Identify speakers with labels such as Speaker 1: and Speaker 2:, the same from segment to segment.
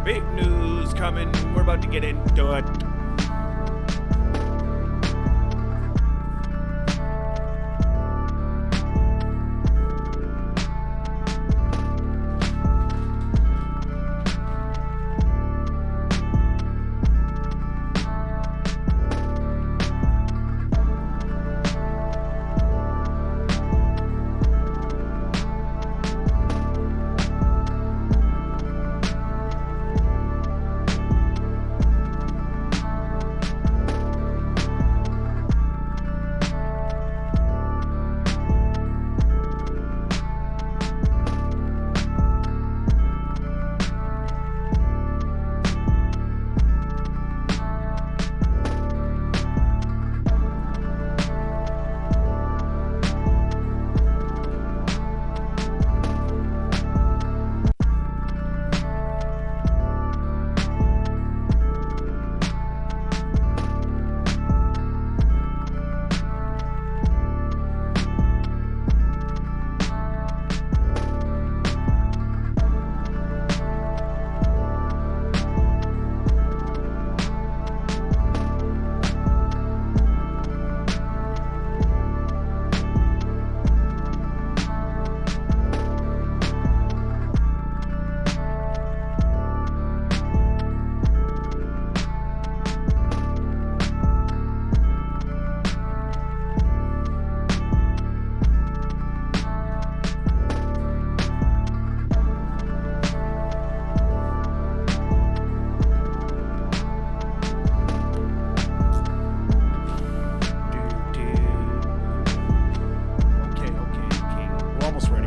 Speaker 1: Big news coming. We're about to get into it.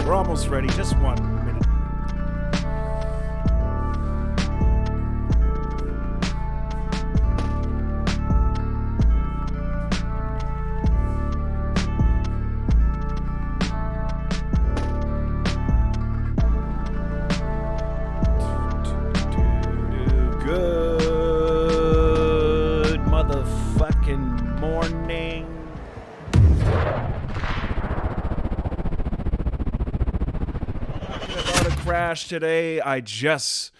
Speaker 1: We're almost ready. Just 1 minute. Good motherfucking morning. Crash today. I just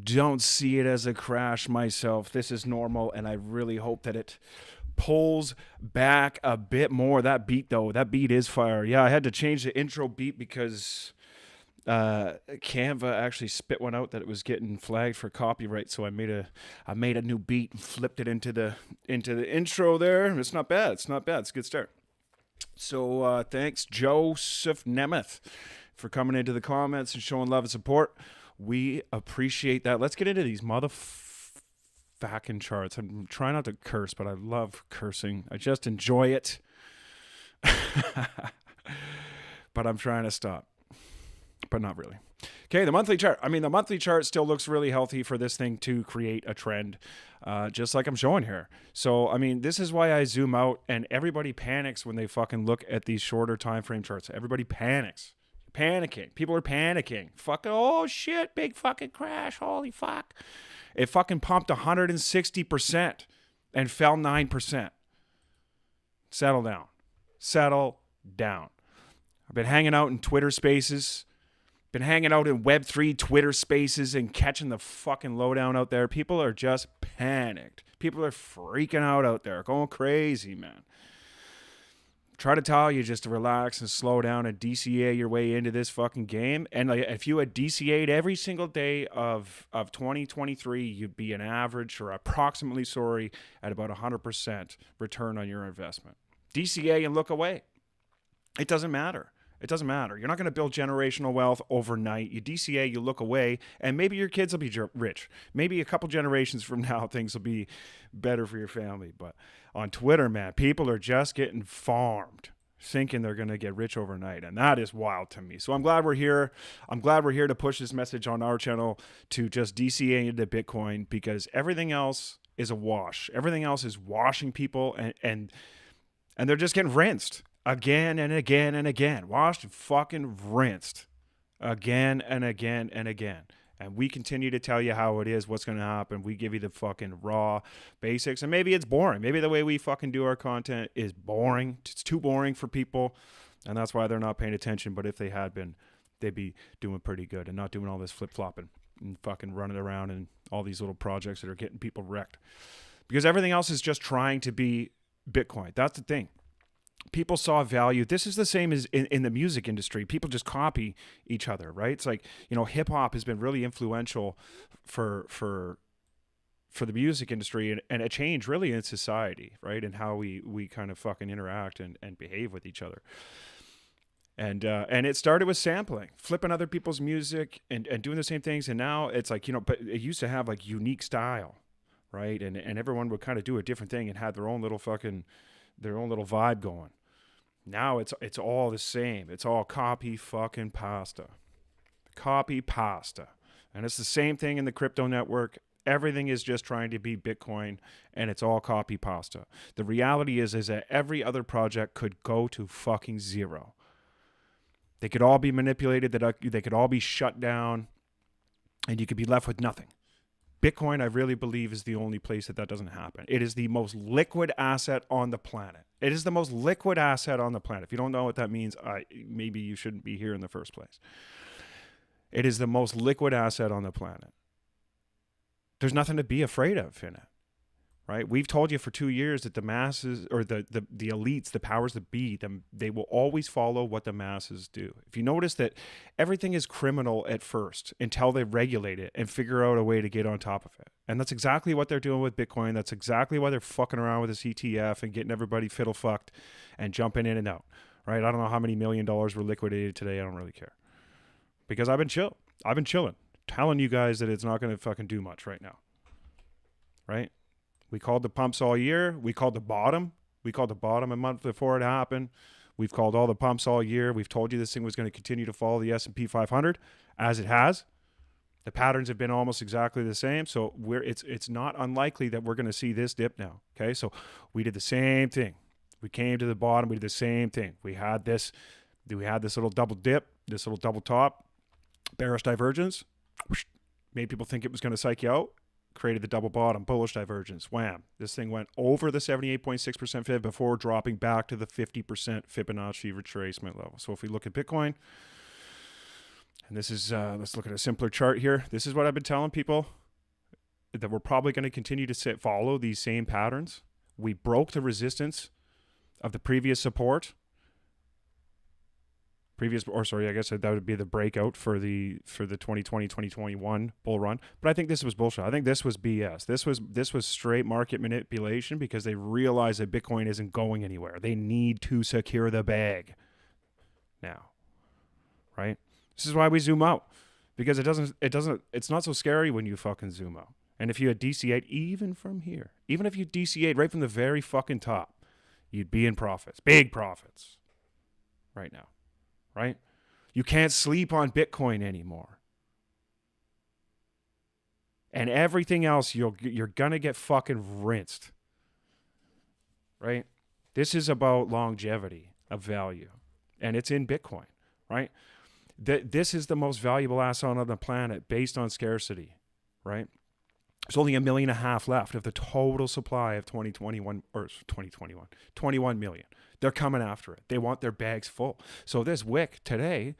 Speaker 1: don't see it as a crash myself. This is normal, and I really hope that it pulls back a bit more. That beat, though, that beat is fire. Yeah, I had to change the intro beat because Canva actually spit one out that it was getting flagged for copyright. So I made a new beat and flipped it into the intro there. It's not bad. It's not bad. It's a good start. So thanks, Joseph Nemeth, for coming into the comments and showing love and support. We appreciate that. Let's get into these motherfucking charts. I'm trying not to curse, but I love cursing. I just enjoy it. But I'm trying to stop. But not really. Okay, the monthly chart. I mean, the monthly chart still looks really healthy for this thing to create a trend, just like I'm showing here. So, I mean, this is why I zoom out, and everybody panics when they fucking look at these shorter time frame charts. Everybody panics. Panicking. People are panicking. Fucking, oh shit, big fucking crash. Holy fuck. It fucking pumped 160% and fell 9%. Settle down. Settle down. I've been hanging out in Twitter spaces. Been hanging out in Web3 Twitter spaces and catching the fucking lowdown out there. People are just panicked. People are freaking out there. Going crazy, man. Try to tell you just to relax and slow down and DCA your way into this fucking game. And like, if you had DCA'd every single day of 2023, you'd be an average or approximately, at about 100% return on your investment. DCA and look away. It doesn't matter. It doesn't matter. You're not going to build generational wealth overnight. You DCA, you look away, and maybe your kids will be rich. Maybe a couple generations from now, things will be better for your family. But on Twitter, man, people are just getting farmed, thinking they're going to get rich overnight, and that is wild to me. So I'm glad we're here. I'm glad we're here to push this message on our channel to just DCA into Bitcoin, because everything else is a wash. Everything else is washing people, and they're just getting rinsed. Again and again and again. Washed and fucking rinsed. Again and again and again. And we continue to tell you how it is, what's going to happen. We give you the fucking raw basics. And maybe it's boring. Maybe the way we fucking do our content is boring. It's too boring for people. And that's why they're not paying attention. But if they had been, they'd be doing pretty good and not doing all this flip-flopping. and fucking running around in all these little projects that are getting people wrecked. Because everything else is just trying to be Bitcoin. That's the thing. People saw value. This is the same as in the music industry. People just copy each other, right? It's like, hip hop has been really influential for the music industry and a change really in society, right? And how we kind of fucking interact and behave with each other. And it started with sampling, flipping other people's music and doing the same things. And now it's like, but it used to have like unique style, right? And everyone would kind of do a different thing and had their own little vibe going. Now it's all the same. It's all copy fucking pasta. Copy pasta. And it's the same thing in the crypto network. Everything is just trying to be Bitcoin, and it's all copy pasta. The reality is that every other project could go to fucking zero. They could all be manipulated. They could all be shut down, and you could be left with nothing. Bitcoin, I really believe, is the only place that doesn't happen. It is the most liquid asset on the planet. It is the most liquid asset on the planet. If you don't know what that means, maybe you shouldn't be here in the first place. It is the most liquid asset on the planet. There's nothing to be afraid of in it, right? We've told you for 2 years that the masses or the elites, the powers that be, they will always follow what the masses do. If you notice that everything is criminal at first until they regulate it and figure out a way to get on top of it. And that's exactly what they're doing with Bitcoin. That's exactly why they're fucking around with this ETF and getting everybody fiddle fucked and jumping in and out, right? I don't know how many $1 million were liquidated today. I don't really care because I've been chilling. Telling you guys that it's not going to fucking do much right now, right? We called the pumps all year. We called the bottom. We called the bottom a month before it happened. We've called all the pumps all year. We've told you this thing was going to continue to follow the S&P 500 as it has. The patterns have been almost exactly the same. So it's not unlikely that we're going to see this dip now. Okay, so we did the same thing. We came to the bottom. We did the same thing. We had this little double dip, this little double top, bearish divergence. Made people think it was going to psych you out, created the double bottom, bullish divergence, wham. This thing went over the 78.6% fib before dropping back to the 50% Fibonacci retracement level. So if we look at Bitcoin, and this is, let's look at a simpler chart here. This is what I've been telling people, that we're probably going to continue to follow these same patterns. We broke the resistance of the previous support. I guess that would be the breakout for the 2020-2021 bull run. But I think this was bullshit. I think this was BS. This was straight market manipulation because they realize that Bitcoin isn't going anywhere. They need to secure the bag now, right? This is why we zoom out, because it's not so scary when you fucking zoom out. And if you had DCA'd even from here, even if you DCA'd right from the very fucking top, you'd be in profits, big profits right now. Right? You can't sleep on Bitcoin anymore. And everything else, you're going to get fucking rinsed. Right? This is about longevity of value. And it's in Bitcoin. Right? This is the most valuable asset on the planet based on scarcity. Right? There's only 1.5 million left of the total supply of 21 million. They're coming after it. They want their bags full. So this wick today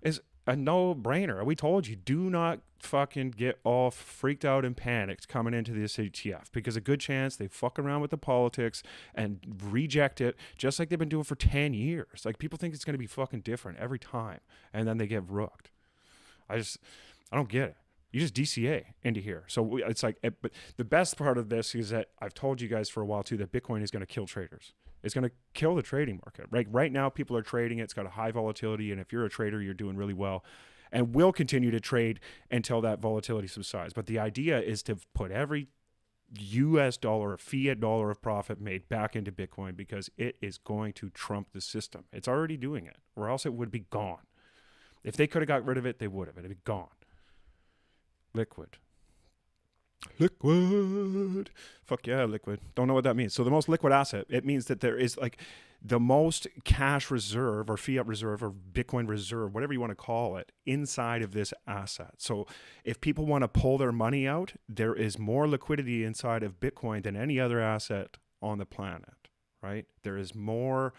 Speaker 1: is a no-brainer. We told you, do not fucking get all freaked out and panicked coming into this ETF, because a good chance they fuck around with the politics and reject it just like they've been doing for 10 years. Like, people think it's going to be fucking different every time, and then they get rooked. I don't get it. You just DCA into here. So it's like, but the best part of this is that I've told you guys for a while too that Bitcoin is going to kill traders. It's going to kill the trading market. Right now, people are trading it. It's got a high volatility, and if you're a trader, you're doing really well, and will continue to trade until that volatility subsides. But the idea is to put every US dollar or fiat dollar of profit made back into Bitcoin, because it is going to trump the system. It's already doing it, or else it would be gone. If they could have got rid of it, they would have. It'd be gone. Liquid. Fuck yeah, liquid. Don't know what that means. So the most liquid asset, it means that there is like the most cash reserve or fiat reserve or Bitcoin reserve, whatever you want to call it, inside of this asset. So if people want to pull their money out, there is more liquidity inside of Bitcoin than any other asset on the planet, right? There is more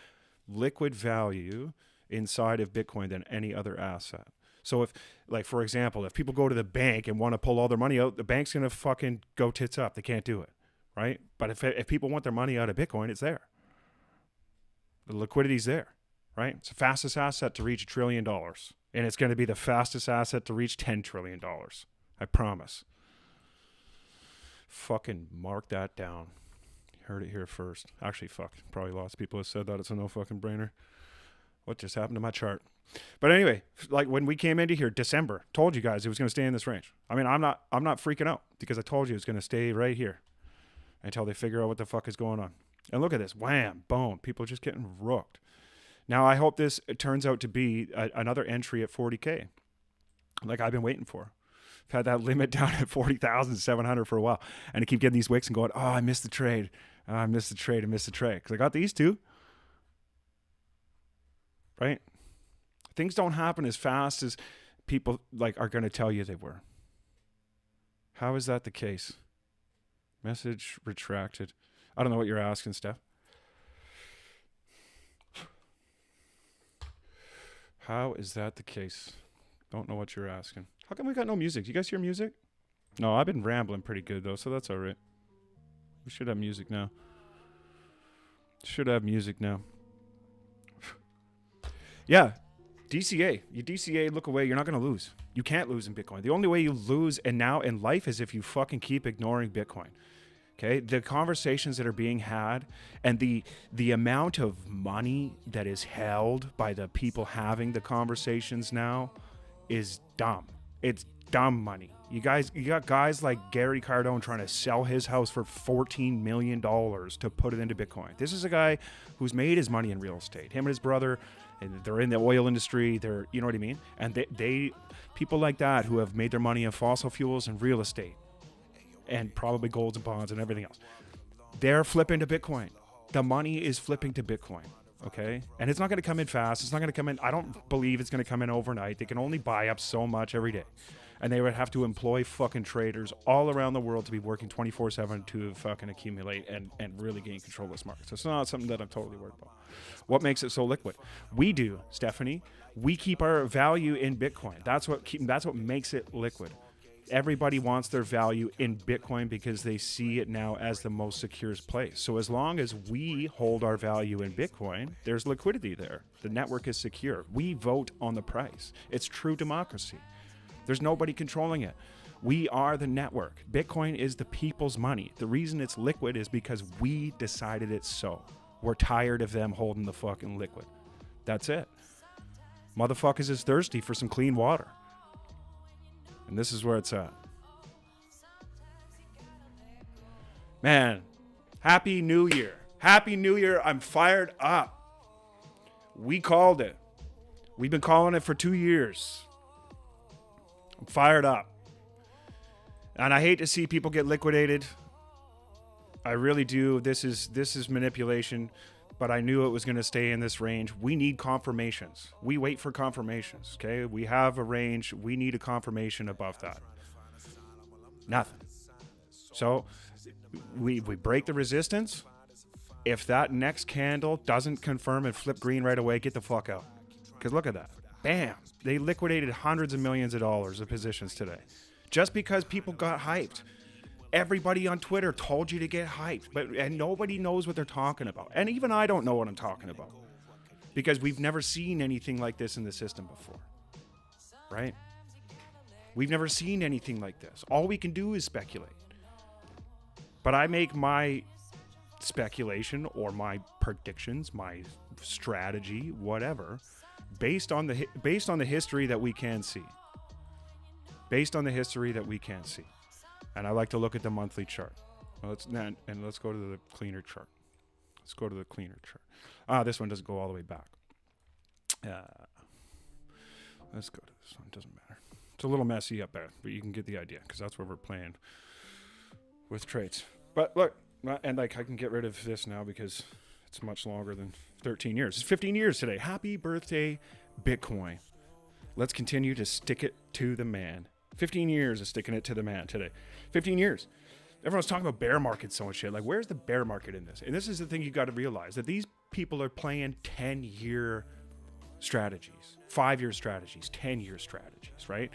Speaker 1: liquid value inside of Bitcoin than any other asset. So if, like, for example, if people go to the bank and want to pull all their money out, the bank's going to fucking go tits up. They can't do it, right? But if people want their money out of Bitcoin, it's there. The liquidity's there, right? It's the fastest asset to reach $1 trillion. And it's going to be the fastest asset to reach $10 trillion. I promise. Fucking mark that down. Heard it here first. Actually, fuck. Probably lots of people have said that. It's a no fucking brainer. What just happened to my chart? But anyway, like when we came into here, December, told you guys it was going to stay in this range. I mean, I'm not freaking out because I told you it's going to stay right here until they figure out what the fuck is going on. And look at this. Wham, boom. People just getting rooked. Now, I hope this turns out to be another entry at 40K, like I've been waiting for. I've had that limit down at 40,700 for a while. And I keep getting these wicks and going, oh, I missed the trade. I missed the trade. Because I got these two. Right? Things don't happen as fast as people like are going to tell you they were. How is that the case? Message retracted. I don't know what you're asking, Steph. How is that the case? Don't know what you're asking. How come we got no music? You guys hear music? No, I've been rambling pretty good, though, so that's all right. We should have music now. Yeah, DCA. You DCA, look away. You're not going to lose. You can't lose in Bitcoin. The only way you lose and now in life is if you fucking keep ignoring Bitcoin. Okay, the conversations that are being had and the amount of money that is held by the people having the conversations now is dumb. It's dumb money. You got guys like Gary Cardone trying to sell his house for $14 million to put it into Bitcoin. This is a guy who's made his money in real estate. Him and his brother, and they're in the oil industry. They're, you know what I mean? And they people like that who have made their money in fossil fuels and real estate, and probably golds and bonds and everything else. They're flipping to Bitcoin. The money is flipping to Bitcoin, okay? And it's not going to come in fast. It's not going to come in. I don't believe it's going to come in overnight. They can only buy up so much every day. And they would have to employ fucking traders all around the world to be working 24/7 to fucking accumulate and really gain control of this market. So it's not something that I'm totally worried about. What makes it so liquid? We do, Stephanie. We keep our value in Bitcoin. That's what makes it liquid. Everybody wants their value in Bitcoin because they see it now as the most secure place. So as long as we hold our value in Bitcoin, there's liquidity there. The network is secure. We vote on the price. It's true democracy. There's nobody controlling it. We are the network. Bitcoin is the people's money. The reason it's liquid is because we decided it's so. We're tired of them holding the fucking liquid. That's it. Motherfuckers is thirsty for some clean water. And this is where it's at. Man, Happy New Year. Happy New Year. I'm fired up. We called it. We've been calling it for 2 years. I'm fired up. And I hate to see people get liquidated. I really do. This is manipulation. But I knew it was going to stay in this range. We need confirmations. We wait for confirmations, okay? We have a range. We need a confirmation above that. Nothing. So we break the resistance. If that next candle doesn't confirm and flip green right away, get the fuck out. Because look at that. Bam. They liquidated hundreds of millions of dollars of positions today. Just because people got hyped. Everybody on Twitter told you to get hyped, and nobody knows what they're talking about. And even I don't know what I'm talking about because we've never seen anything like this in the system before, right? We've never seen anything like this. All we can do is speculate. But I make my speculation or my predictions, my strategy, whatever, based on the history that we can see. Based on the history that we can see. And I like to look at the monthly chart. Let's go to the cleaner chart. Let's go to the cleaner chart. This one doesn't go all the way back. Let's go to this one. Doesn't matter. It's a little messy up there, but you can get the idea because that's where we're playing with trades. But look, and like I can get rid of this now because it's much longer than 13 years. It's 15 years today. Happy birthday, Bitcoin. Let's continue to stick it to the man. 15 years of sticking it to the man today. 15 years. Everyone's talking about bear markets so much shit. Like, where's the bear market in this? And this is the thing you got to realize, that these people are playing 10-year strategies, 5-year strategies, 10-year strategies, right?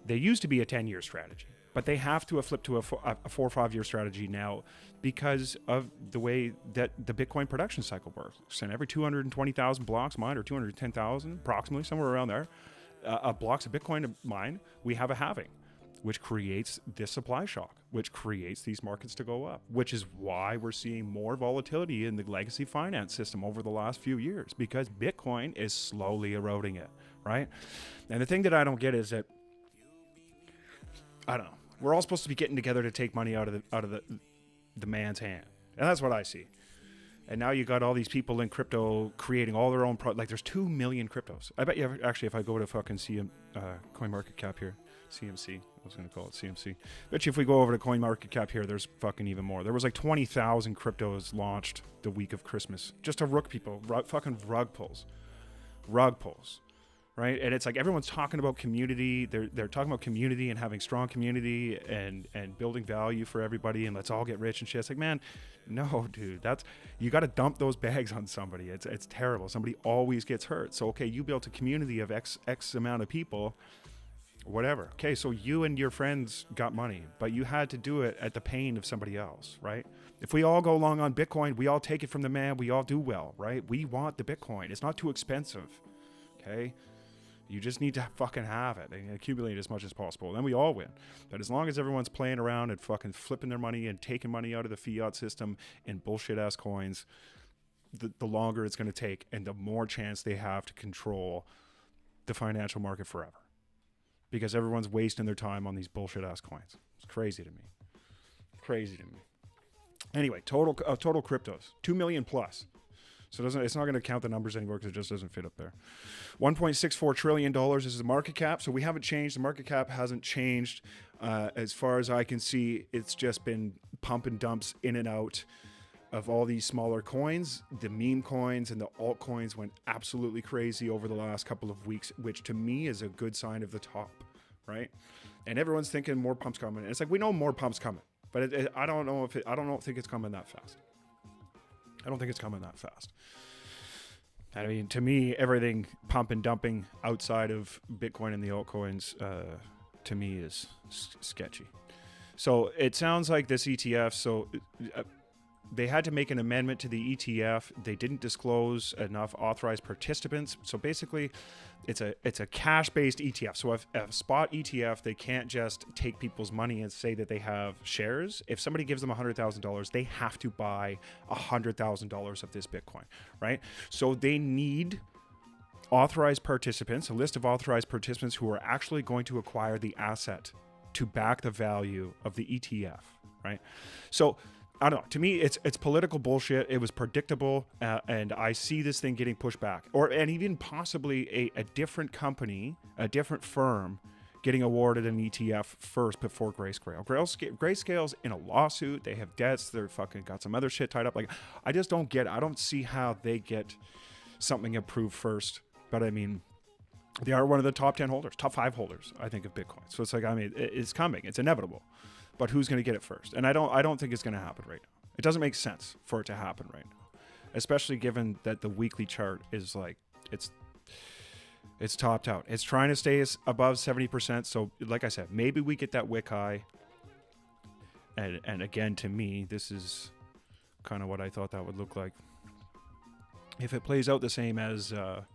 Speaker 1: They used to be a 10-year strategy, but they have to have flipped to a 4 or 5 year strategy now because of the way that the Bitcoin production cycle works. And every 220,000 blocks mined, or 210,000, approximately, somewhere around there, blocks of Bitcoin mined, we have a halving, which creates this supply shock, which creates these markets to go up, which is why we're seeing more volatility in the legacy finance system over the last few years, because Bitcoin is slowly eroding it, right? And the thing that I don't get is that, I don't know, we're all supposed to be getting together to take money out of the man's hand. And that's what I see. And now you got all these people in crypto creating all their own like there's 2 million cryptos. I bet you actually, if I go to fucking CoinMarketCap here, CMC, I was going to call it CMC. Bet you if we go over to CoinMarketCap here, there's fucking even more. There was like 20,000 cryptos launched the week of Christmas. Just to rook people, fucking rug pulls. Right? And it's like everyone's talking about community. They're talking about community and having strong community and building value for everybody, and let's all get rich and shit. It's like, man, no, dude, you got to dump those bags on somebody. It's terrible. Somebody always gets hurt. So, okay, you built a community of X amount of people, whatever. Okay, so you and your friends got money, but you had to do it at the pain of somebody else, right? If we all go long on Bitcoin, we all take it from the man, we all do well, right? We want the Bitcoin. It's not too expensive, okay? You just need to fucking have it and accumulate as much as possible. Then we all win. But as long as everyone's playing around and fucking flipping their money and taking money out of the fiat system in bullshit-ass coins, the longer it's going to take and the more chance they have to control the financial market forever. Because everyone's wasting their time on these bullshit-ass coins. It's crazy to me. Anyway, total cryptos, 2 million plus. So it's not going to count the numbers anymore because it just doesn't fit up there. $1.64 trillion is the market cap. So we haven't changed. The market cap hasn't changed. As far as I can see, it's just been pump and dumps in and out of all these smaller coins. The meme coins and the altcoins went absolutely crazy over the last couple of weeks, which to me is a good sign of the top, right? And everyone's thinking more pumps coming. And it's like, we know more pumps coming, but I don't think it's coming that fast. I don't think it's coming that fast. I mean, to me, everything pump and dumping outside of Bitcoin and the altcoins, to me, is sketchy. So it sounds like this ETF, they had to make an amendment to the ETF. They didn't disclose enough authorized participants. So basically, it's a cash-based ETF. So if a spot ETF, they can't just take people's money and say that they have shares. If somebody gives them $100,000, they have to buy $100,000 of this Bitcoin, right? So they need authorized participants, a list of authorized participants who are actually going to acquire the asset to back the value of the ETF, right? So I don't know. To me, it's political bullshit. It was predictable, and I see this thing getting pushed back, and even possibly a different company, a different firm, getting awarded an ETF first before Grayscale. Grayscale's in a lawsuit. They have debts. They're fucking got some other shit tied up. Like, I just don't get it. I don't see how they get something approved first. But I mean, they are one of the top 10 holders, top 5 holders, I think, of Bitcoin. So it's like, I mean, it's coming. It's inevitable. But who's going to get it first? And I don't think it's going to happen right now. It doesn't make sense for it to happen right now, especially given that the weekly chart is like, it's topped out. It's trying to stay above 70%. So like I said, maybe we get that wick high. And again, to me, this is kind of what I thought that would look like. If it plays out the same as the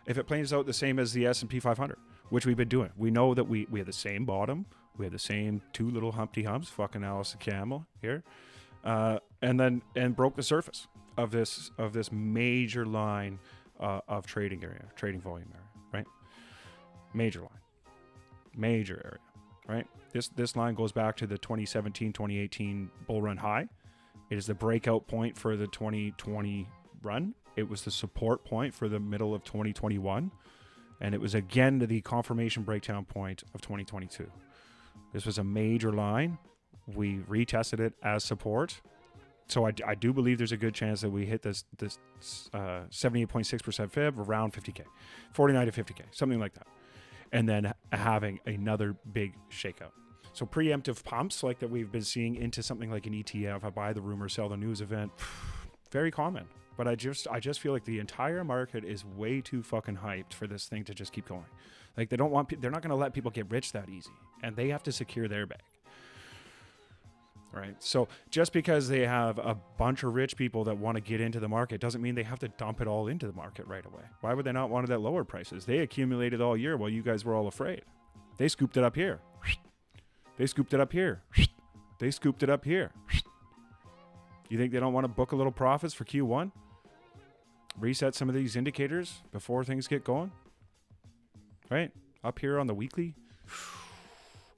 Speaker 1: S&P 500, which we've been doing, we know that we have the same bottom. We had the same 2 little Humpty Humps, fucking Alice the Camel here, and broke the surface of this major line of trading volume area, right? Major area, right? This line goes back to the 2017-2018 bull run high. It is the breakout point for the 2020 run. It was the support point for the middle of 2021, and it was again the confirmation breakdown point of 2022. This was a major line. We retested it as support. So I do believe there's a good chance that we hit this 78.6% fib around 50K, 49 to 50K, something like that. And then having another big shakeout. So preemptive pumps like that we've been seeing into something like an ETF, a buy the rumor, sell the news event, very common. But I just feel like the entire market is way too fucking hyped for this thing to just keep going. Like they're not going to let people get rich that easy, and they have to secure their bag. Right. So just because they have a bunch of rich people that want to get into the market doesn't mean they have to dump it all into the market right away. Why would they not want it at lower prices? They accumulated all year while you guys were all afraid. They scooped it up here. They scooped it up here. They scooped it up here. You think they don't want to book a little profits for Q1? Reset some of these indicators before things get going? Right? Up here on the weekly?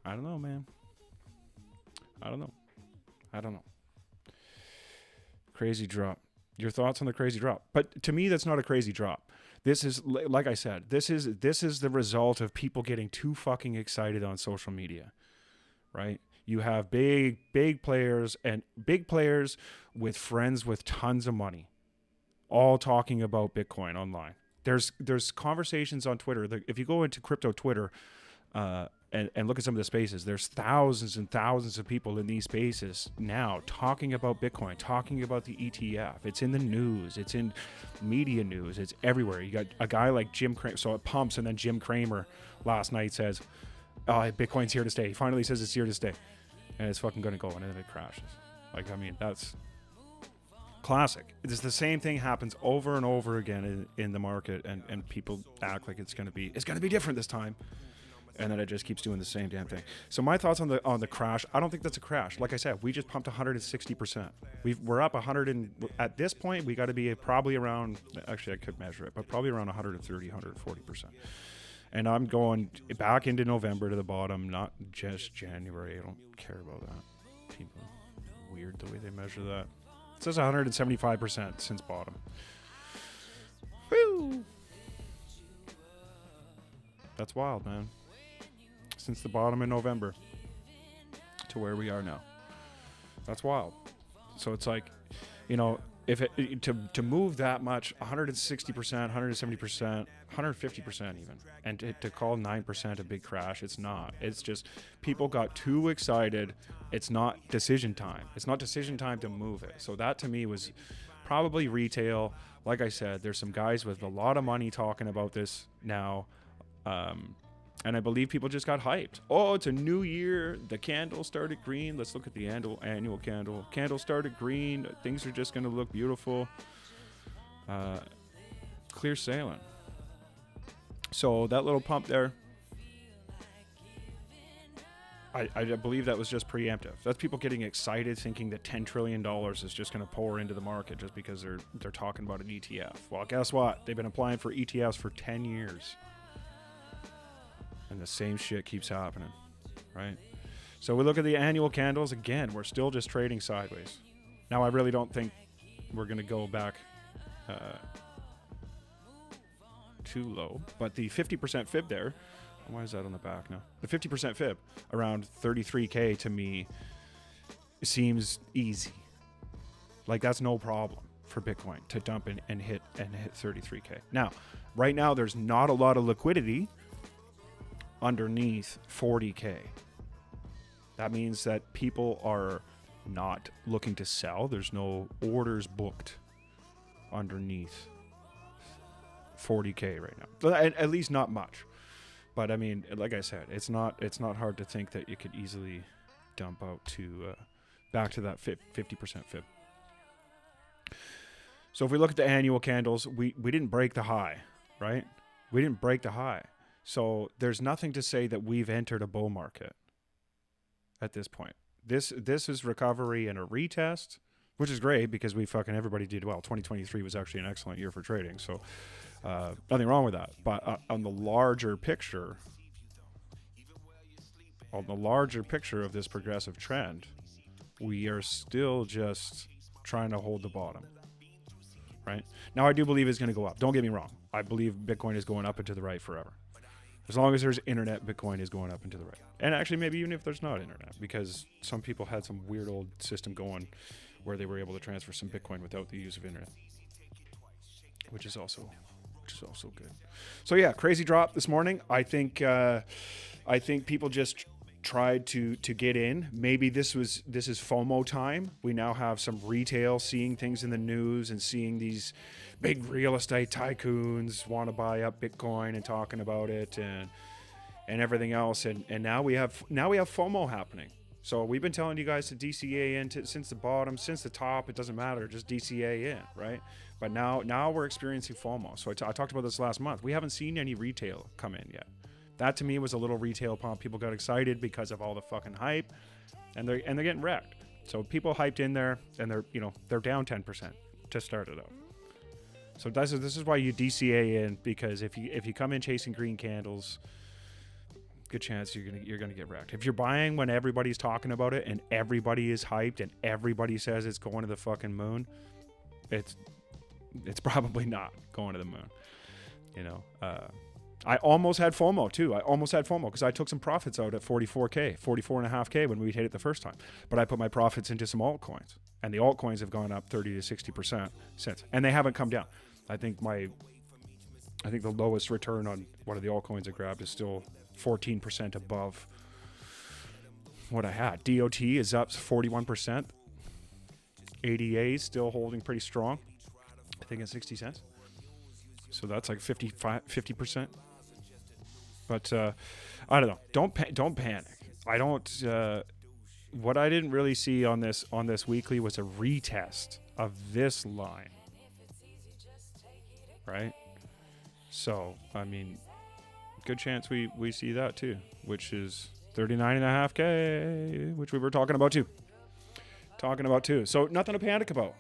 Speaker 1: I don't know, man. I don't know. Crazy drop. Your thoughts on the crazy drop? But to me, that's not a crazy drop. This is, like I said, this is the result of people getting too fucking excited on social media, right? You have big players with friends with tons of money, all talking about Bitcoin online. There's conversations on Twitter. If you go into crypto Twitter, and look at some of the spaces, there's thousands and thousands of people in these spaces now talking about Bitcoin, talking about the ETF. It's in the news. It's in media news. It's everywhere. You got a guy like Jim Cramer. So it pumps, and then Jim Cramer last night says, Bitcoin's here to stay. He finally says it's here to stay. And it's fucking going to go, and then it crashes. Like, I mean, that's classic. It's the same thing happens over and over again in the market, and people act like it's going to be different this time. And then it just keeps doing the same damn thing. So my thoughts on the crash, I don't think that's a crash. Like I said, we just pumped 160%. We're up 100, and at this point, we got to be probably around, actually I could measure it, but probably around 130, 140%. And I'm going back into November to the bottom, not just January. I don't care about that. People, weird the way they measure that. It says 175% since bottom. Woo! That's wild, man. Since the bottom in November to where we are now. That's wild. So it's like, you know, if it to move that much, 160%, 170%, 150% even, and to call 9% a big crash, it's not. It's just people got too excited. It's not decision time. It's not decision time to move it. So that to me was probably retail. Like I said, there's some guys with a lot of money talking about this now. And I believe people just got hyped. Oh, it's a new year. The candle started green. Let's look at the annual candle. Candle started green. Things are just going to look beautiful. Clear sailing. So that little pump there, I believe that was just preemptive. That's people getting excited thinking that $10 trillion is just going to pour into the market just because they're talking about an ETF. Well, guess what? They've been applying for ETFs for 10 years. And the same shit keeps happening, right? So we look at the annual candles. Again, we're still just trading sideways. Now, I really don't think we're going to go back too low. But the 50% fib there, why is that on the back now? The 50% fib around 33K to me seems easy. Like, that's no problem for Bitcoin to dump and hit 33K. Now, right now, there's not a lot of liquidity underneath 40K. That means that people are not looking to sell. There's no orders booked underneath 40K right now. At least not much. But I mean, like I said, it's not hard to think that you could easily dump out to back to that 50% fib. So if we look at the annual candles, we didn't break the high, right? We didn't break the high. So there's nothing to say that we've entered a bull market at this point. This is recovery and a retest, which is great because everybody did well. 2023 was actually an excellent year for trading. So nothing wrong with that. But on the larger picture of this progressive trend, we are still just trying to hold the bottom. Right? Now, I do believe it's going to go up. Don't get me wrong. I believe Bitcoin is going up and to the right forever. As long as there's internet, Bitcoin is going up and to the right. And actually, maybe even if there's not internet, because some people had some weird old system going where they were able to transfer some Bitcoin without the use of internet, which is also good. So yeah, crazy drop this morning. I think people just tried to get in. Maybe this is FOMO time. We now have some retail seeing things in the news and seeing these big real estate tycoons want to buy up Bitcoin and talking about it and everything else. And now we have FOMO happening. So we've been telling you guys to DCA in since the bottom, since the top. It doesn't matter, just DCA in, right? But now we're experiencing FOMO. So I talked about this last month. We haven't seen any retail come in yet. That to me was a little retail pump. People got excited because of all the fucking hype, and they're getting wrecked. So people hyped in there, and they're down 10% to start it out. So this is why you DCA in, because if you come in chasing green candles, good chance you're gonna get wrecked. If you're buying when everybody's talking about it and everybody is hyped and everybody says it's going to the fucking moon, it's probably not going to the moon. I almost had FOMO too. I almost had FOMO because I took some profits out at 44.5K when we hit it the first time. But I put my profits into some altcoins, and the altcoins have gone up 30 to 60% since, and they haven't come down. I think the lowest return on one of the altcoins I grabbed is still 14% above what I had. DOT is up 41%. ADA is still holding pretty strong. I think it's 60 cents. So that's like 50%. But I don't know. Don't panic. I don't. What I didn't really see on this weekly was a retest of this line, right? So I mean, good chance we see that too, which is 39.5K, which we were talking about too. So nothing to panic about.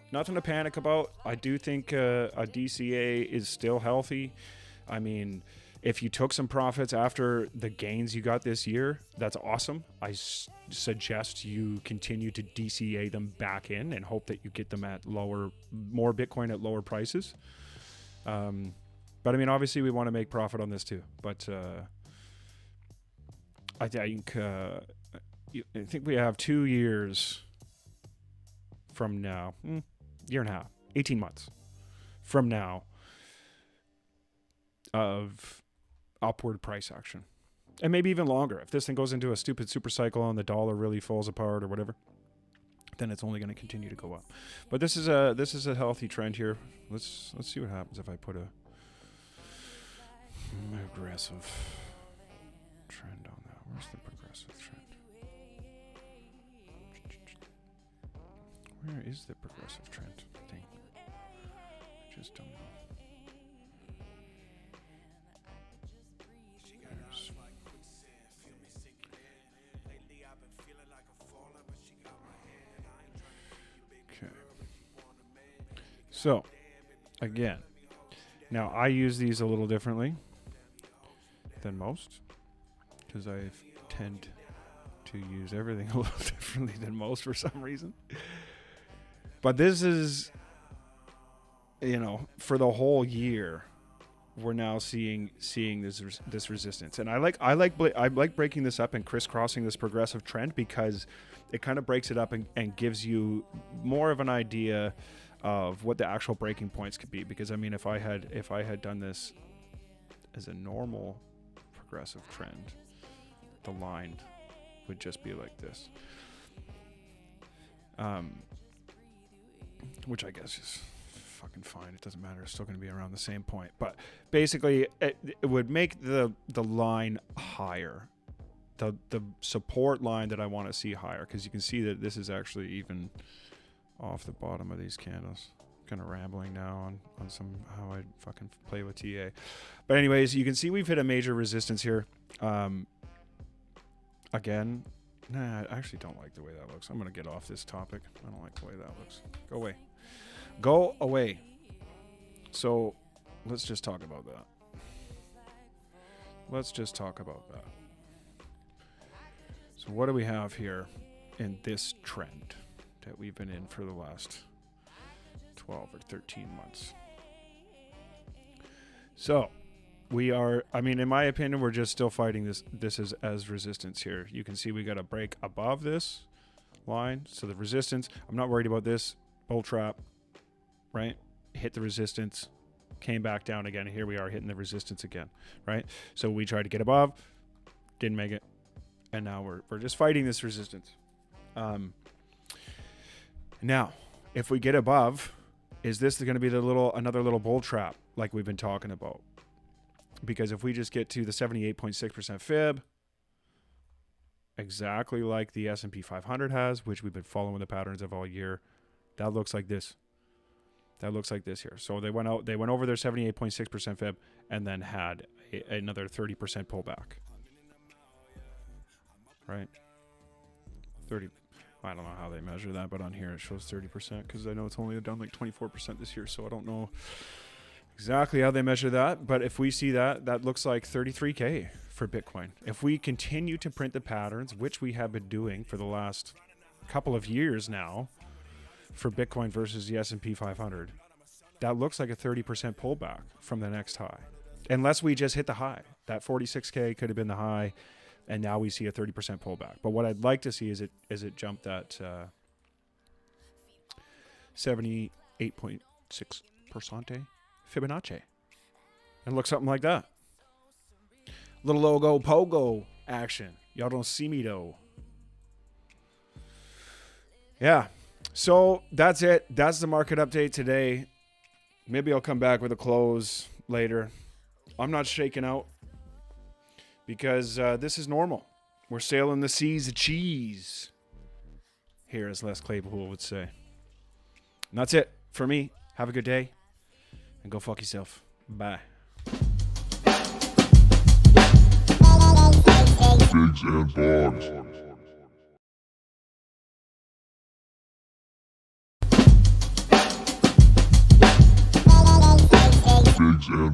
Speaker 1: I do think a DCA is still healthy. I mean, if you took some profits after the gains you got this year, that's awesome. I suggest you continue to DCA them back in and hope that you get them at more Bitcoin at lower prices. But I mean, obviously we want to make profit on this too. But I think we have 2 years from now, year and a half, 18 months from now of upward price action, and maybe even longer. If this thing goes into a stupid super cycle and the dollar really falls apart or whatever, then it's only going to continue to go up. But this is a healthy trend here. Let's see what happens if I put a aggressive trend on that. Where's the progressive trend? Where is the progressive trend thing? I just don't know. Okay. So, again, now I use these a little differently than most because I tend to use everything a little differently than most for some reason. But this is, for the whole year, we're now seeing this resistance, and I like breaking this up and crisscrossing this progressive trend because it kind of breaks it up and gives you more of an idea of what the actual breaking points could be. Because I mean, if I had done this as a normal progressive trend, the line would just be like this. Which I guess is fucking fine. It doesn't matter. It's still going to be around the same point. But basically, it would make the line higher. The support line that I want to see higher, because you can see that this is actually even off the bottom of these candles. Kind of rambling now on some how I fucking play with TA. But anyways, you can see we've hit a major resistance here. Again, nah, I actually don't like the way that looks. I'm going to get off this topic. I don't like the way that looks. Go away. Go away. So let's just talk about that. So what do we have here in this trend that we've been in for the last 12 or 13 months? So we are, I mean, in my opinion, we're just still fighting this as resistance here. You can see we got a break above this line. So the resistance, I'm not worried about this bull trap, right? Hit the resistance, came back down again. Here we are hitting the resistance again, right? So we tried to get above, didn't make it. And now we're just fighting this resistance. Now, if we get above, is this going to be another little bull trap like we've been talking about? Because if we just get to the 78.6% fib, exactly like the S&P 500 has, which we've been following the patterns of all year, that looks like this. That looks like this here. So they went over their 78.6% fib and then had another 30% pullback. Right? 30. I don't know how they measure that, but on here it shows 30% because I know it's only down like 24% this year, so I don't know exactly how they measure that. But if we see that, that looks like 33K for Bitcoin. If we continue to print the patterns, which we have been doing for the last couple of years now, for Bitcoin versus the S&P 500, that looks like a 30% pullback from the next high. Unless we just hit the high. That 46K could have been the high, and now we see a 30% pullback. But what I'd like to see is it jump that 78.6% Fibonacci. And look something like that. Little logo pogo action. Y'all don't see me though. Yeah. So that's it. That's the market update today. Maybe I'll come back with a close later. I'm not shaking out because this is normal. We're sailing the seas of cheese here, as Les Claypool would say. And that's it for me. Have a good day and go fuck yourself. Bye.
Speaker 2: Figs and Bogs. Figs and